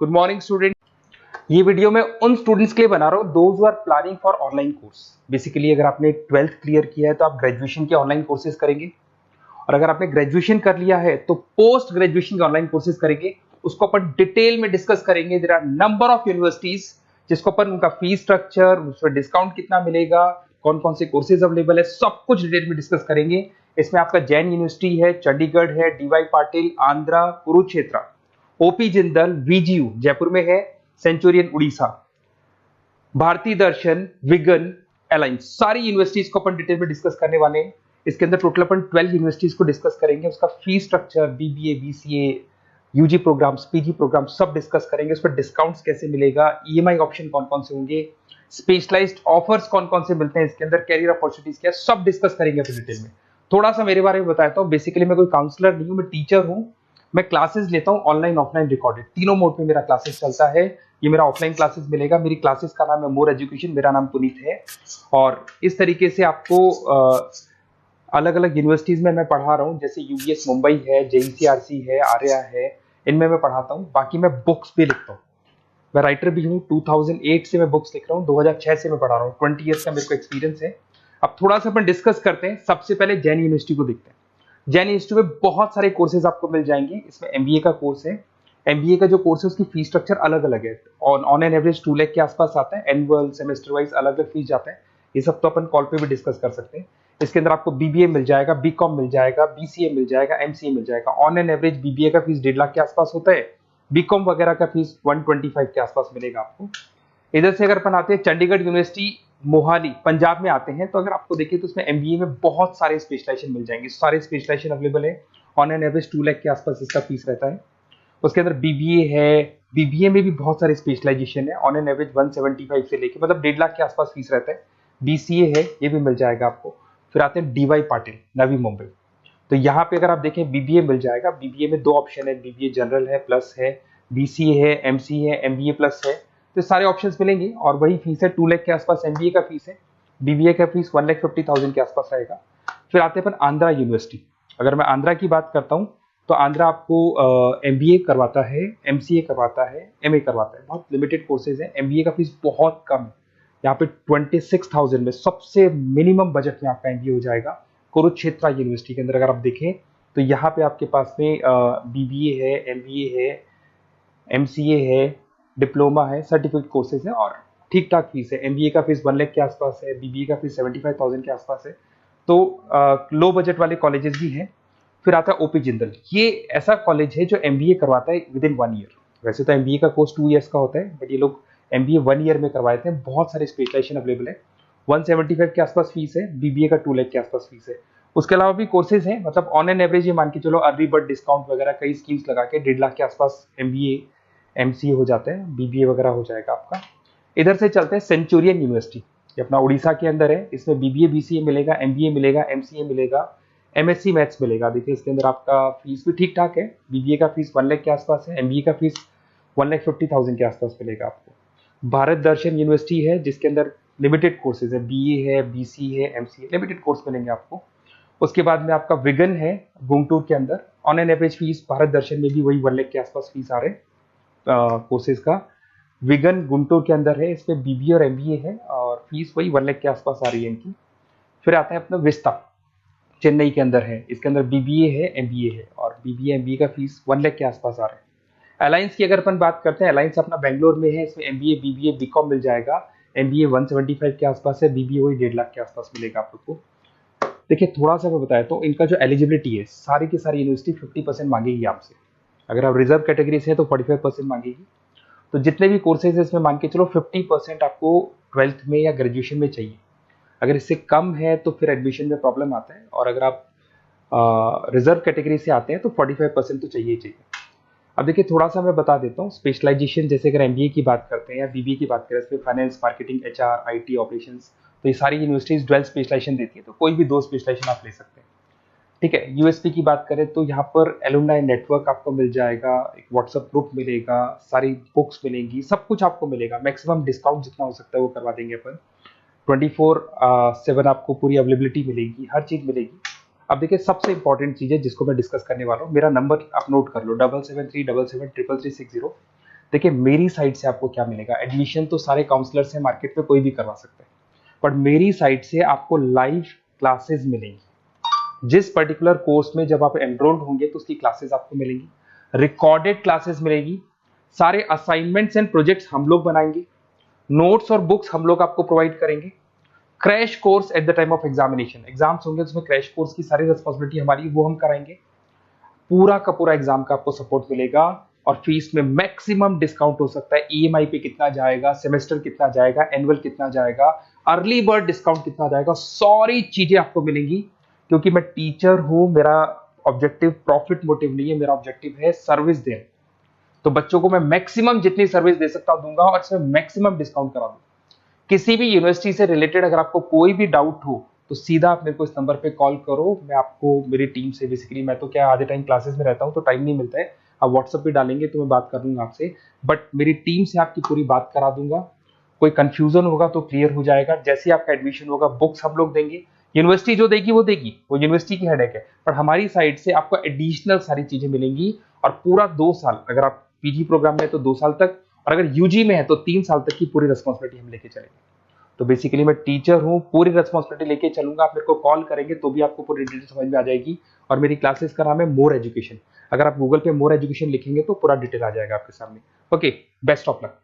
Good morning student. ये video मैं उन स्टूडेंट्स के लिए बना रहा हूँ those who are planning for online course. Basically अगर आपने 12th क्लियर किया है तो आप ग्रेजुएशन के ऑनलाइन कोर्सेज करेंगे, और अगर आपने ग्रेजुएशन कर लिया है तो पोस्ट ग्रेजुएशन के ऑनलाइन कोर्सेज करेंगे। उसको अपन डिटेल में डिस्कस करेंगे। There are number of universities जिसको अपन उनका फीस स्ट्रक्चर, उसमें डिस्काउंट कितना मिलेगा, कौन कौन से कोर्सेज अवेलेबल है, सब कुछ डिटेल में डिस्कस करेंगे। इसमें आपका जैन यूनिवर्सिटी है, चंडीगढ़ है, डीवाई पाटिल, आंध्रा, कुरुक्षेत्र, ओपी जिंदल, वीजीयू जयपुर में है, सेंचुरियन उड़ीसा, भारतीय दर्शन, विगन, अलायंस, सारी यूनिवर्सिटीज को अपन डिटेल में डिस्कस करने वाले हैं। इसके अंदर टोटल अपन 12 यूनिवर्सिटीज को डिस्कस करेंगे। उसका fees structure, BBA, BCA, UG programs, PG programs सब डिस्कस करेंगे। उस पर डिस्काउंट्स कैसे मिलेगा, ईएमआई ऑप्शन कौन कौन से होंगे, स्पेशलाइज्ड ऑफर्स कौन कौन से मिलते हैं, इसके अंदर कैरियर अपॉर्चुनिटीज क्या, सब डिस्कस करेंगे अपन डिटेल में। थोड़ा सा मेरे बारे में बताता हूँ। बेसिकली मैं कोई काउंसलर नहीं हूँ, मैं टीचर हूँ। मैं क्लासेस लेता हूँ ऑनलाइन ऑफलाइन रिकॉर्डेड, तीनों मोड में मेरा क्लासेस चलता है। ये मेरा ऑफलाइन क्लासेस मिलेगा। मेरी क्लासेस का नाम है मोर एजुकेशन, मेरा नाम पुनीत है। और इस तरीके से आपको अलग अलग यूनिवर्सिटीज में मैं पढ़ा रहा हूँ, जैसे यूबीएस मुंबई है, जेईसीआरसी है, आर्या है, इनमें मैं पढ़ाता हूँ। बाकी मैं बुक्स भी लिखता हूँ, मैं राइटर भी हूँ। 2008 से मैं बुक्स लिख रहा हूँ, 2006 से मैं पढ़ा रहा हूँ, 20 ईयर्स का मेरे को एक्सपीरियंस है। अब थोड़ा सा अपन डिस्कस करते हैं। सबसे पहले जैन यूनिवर्सिटी को देखते हैं। जैन यूनिवर्सिटी में बहुत सारे कोर्सेज आपको मिल जाएंगे। इसमें एमबीए का कोर्स है। एमबीए का जो कोर्स है उसकी फीस स्ट्रक्चर अलग अलग है। ऑन एन एवरेज 2 लाख के आसपास आता है। एनुअल, सेमेस्टर वाइज अलग अलग फीस जाता है। ये सब तो अपन कॉल पे भी डिस्कस कर सकते हैं। इसके अंदर आपको बीबीए मिल जाएगा, बीकॉम मिल जाएगा, बीसीए मिल जाएगा, एमसीए मिल जाएगा। ऑन एन एवरेज बीबीए का फीस 1.5 लाख के आसपास होता है। बीकॉम वगैरह का फीस 125 के आसपास मिलेगा आपको। इधर से अगर अपन आते हैं चंडीगढ़ यूनिवर्सिटी, मोहाली, पंजाब में आते हैं, तो अगर आपको देखिए तो उसमें एमबीए में बहुत सारे स्पेशलाइजेशन मिल जाएंगे। सारे स्पेशलाइजेशन अवेलेबल है। ऑन एन एवरेज 2 लाख के आसपास इसका फीस रहता है। उसके अंदर बीबीए है, बीबीए में भी बहुत सारे स्पेशलाइजेशन है। ऑन एन एवरेज 175 से लेके मतलब 1.5 लाख के आसपास फीस रहता है। बीसीए है, ये भी मिल जाएगा आपको। फिर आते हैं डीवाई पाटिल, नवी मुंबई। तो यहाँ पे अगर आप देखें बीबीए मिल जाएगा। बीबीए में 2 ऑप्शन है, बीबीए जनरल है, प्लस है, बीसीए है, एमसीए है, एमबीए प्लस है। तो सारे ऑप्शंस मिलेंगे और वही फीस है 2 लाख के आसपास एमबीए का फीस है। बीबीए का फीस 1,50,000 के आसपास आएगा। फिर आते हैं अपन आंध्रा यूनिवर्सिटी। अगर मैं आंध्रा की बात करता हूँ तो आंध्रा आपको एमबीए करवाता है, एमसीए करवाता है, एमए करवाता है। बहुत लिमिटेड कोर्सेज है। एमबीए का फीस बहुत कम है। यहाँ पे 26,000 में सबसे मिनिमम बजट में आपका एमबीए हो जाएगा। कुरुक्षेत्र यूनिवर्सिटी के अंदर अगर आप देखें तो यहाँ पे आपके पास में बीबीए है, एमबीए है, एमसीए है, डिप्लोमा है, सर्टिफिकेट कोर्सेज है और ठीक ठाक फीस है। एमबीए का फीस 1 लाख के आसपास है, बीबीए का फीस 75,000 के आसपास है। तो लो बजट वाले कॉलेजेस भी हैं। फिर आता है ओपी जिंदल। ये ऐसा कॉलेज है जो एमबीए करवाता है विद इन 1 ईयर। वैसे तो एमबीए का कोर्स 2 ईयर्स का होता है, बट ये लोग एमबीए 1 ईयर में करवाते हैं। बहुत सारे स्पेशलाइजेशन अवेलेबल है। 175 के आसपास फीस है। बीबीए का 2 लाख के आसपास फीस है। उसके अलावा भी कोर्सेज हैं, मतलब ऑन एन एवरेज ये मान के चलो अर्ली बर्ड डिस्काउंट वगैरह कई स्कीम्स लगा के 1.5 लाख के आसपास एमबीए, एमसीए हो जाते हैं, बीबीए वगैरह हो जाएगा आपका। इधर से चलते हैं सेंचुरियन यूनिवर्सिटी, ये अपना उड़ीसा के अंदर है। इसमें बीबीए, बीसीए मिलेगा, एमबीए मिलेगा, एमसीए मिलेगा, एमएससी मैथ्स मिलेगा। देखिए इसके अंदर आपका फीस भी ठीक ठाक है। बीबीए का फीस 1 लाख के आसपास है, एमबीए का फीस 1,50,000 के आसपास मिलेगा आपको। भारत दर्शन यूनिवर्सिटी है जिसके अंदर लिमिटेड कोर्सेज है, बीए है, बीसी है, एमसीए, लिमिटेड कोर्स मिलेंगे आपको। उसके बाद में आपका विगन है गुंटूर के अंदर। On an average fees Bharat Darshan में भी वही 1 लाख के आसपास फीस आ रहे कोर्सेज का। विगन गुंटूर के अंदर है, इसमें बीबीए और एमबीए है और फीस वही 1 लाख के आसपास आ रही है इनकी। फिर आता है अपना विस्ता, चेन्नई के अंदर है। इसके अंदर बीबीए है, एमबीए है और बीबीए एमबीए का फीस 1 लाख के आसपास आ रहा है। अलायंस की अगर अपन बात करते हैं, अलायंस अपना बेंगलोर में है। इसमें एमबीए, बीबीए, बीकॉम मिल जाएगा। एमबीए 175 के आसपास है, बीबीए वही 1.5 लाख के आसपास मिलेगा आप लोग को। देखिए थोड़ा सा मैं बताया तो इनका जो एलिजिबिलिटी है, सारी की सारी यूनिवर्सिटी 50% मांगेगी आपसे। अगर आप रिजर्व कैटेगरी से हैं तो 45% मांगेगी। तो जितने भी कोर्सेज है इसमें मान के चलो 50% आपको 12th में या ग्रेजुएशन में चाहिए। अगर इससे कम है तो फिर एडमिशन में प्रॉब्लम आता है, और अगर आप रिजर्व कैटेगरी से आते हैं तो 45% तो चाहिए ही चाहिए। अब देखिए थोड़ा सा मैं बता देता हूँ स्पेशलाइजेशन। जैसे अगर एमबीए की बात करते हैं या बीबीए की बात करें, इसमें finance, marketing, HR, IT, operations, तो ये सारी यूनिवर्सिटीज 12 स्पेशलाइजेशन देती है। तो कोई भी 2 स्पेशलाइजेशन आप ले सकते हैं, ठीक है। यूएसपी की बात करें तो यहाँ पर एलुमनाई नेटवर्क आपको मिल जाएगा, एक व्हाट्सएप ग्रुप मिलेगा, सारी बुक्स मिलेंगी, सब कुछ आपको मिलेगा। मैक्सिमम डिस्काउंट जितना हो सकता है वो करवा देंगे अपन। 24/7 आपको पूरी अवेलेबिलिटी मिलेगी, हर चीज मिलेगी। अब देखिए सबसे इंपॉर्टेंट चीज है जिसको मैं डिस्कस करने वाला हूँ। मेरा नंबर आप नोट कर लो, 7737733360। देखिए मेरी साइड से आपको क्या मिलेगा, एडमिशन तो सारे काउंसलर से मार्केट में कोई भी करवा सकता है, बट मेरी साइड से आपको लाइव क्लासेस मिलेंगी। जिस पर्टिकुलर कोर्स में जब आप एनरोल्ड होंगे तो उसकी क्लासेस आपको मिलेंगी, रिकॉर्डेड क्लासेस मिलेगी, सारे असाइनमेंट्स एंड प्रोजेक्ट्स हम लोग बनाएंगे, नोट्स और बुक्स हम लोग आपको प्रोवाइड करेंगे, crash course at the time of examination, exams होंगे तो उसमें क्रैश कोर्स की सारी रिस्पॉन्सिबिलिटी हमारी, वो हम कराएंगे। पूरा का पूरा एग्जाम का आपको सपोर्ट मिलेगा और फीस में मैक्सिमम डिस्काउंट हो सकता है। ईएमआई पे कितना जाएगा, सेमेस्टर कितना जाएगा, एनुअल कितना जाएगा, अर्ली बर्ड डिस्काउंट कितना जाएगा, सारी चीजें आपको मिलेंगी। क्योंकि मैं टीचर हूं, मेरा ऑब्जेक्टिव प्रॉफिट मोटिव नहीं है, मेरा ऑब्जेक्टिव है सर्विस देना। तो बच्चों को मैं मैक्सिमम जितनी सर्विस दे सकता हूं दूंगा और इसमें मैक्सिमम डिस्काउंट करा दूंगा। किसी भी यूनिवर्सिटी से रिलेटेड अगर आपको कोई भी डाउट हो तो सीधा आप मेरे को इस नंबर पे कॉल करो, मैं आपको मेरी टीम से, बेसिकली मैं तो क्या आधे टाइम क्लासेस में रहता हूँ तो टाइम नहीं मिलता है, आप व्हाट्सएप पे डालेंगे तो मैं बात कर लूंगा आपसे, बट मेरी टीम से आपकी पूरी बात करा दूंगा। कोई कंफ्यूजन होगा तो क्लियर हो जाएगा। जैसे ही आपका एडमिशन होगा बुक्स हम लोग देंगे, यूनिवर्सिटी जो देगी वो देगी, वो यूनिवर्सिटी की हेडेक है, पर हमारी साइड से आपको एडिशनल सारी चीजें मिलेंगी। और पूरा 2 साल, अगर आप पीजी प्रोग्राम में है तो 2 साल तक, और अगर यूजी में है तो 3 साल तक की पूरी रिस्पॉन्सिबिलिटी हम लेके चलेंगे। तो बेसिकली मैं टीचर हूँ, पूरी रिस्पॉन्सिबिलिटी लेके चलूंगा। आप मेरे को कॉल करेंगे तो भी आपको पूरी डिटेल समझ में आ जाएगी। और मेरी क्लासेस का नाम है मोर एजुकेशन, अगर आप गूगल पे मोर एजुकेशन लिखेंगे तो पूरा डिटेल आ जाएगा आपके सामने। Okay, best of luck.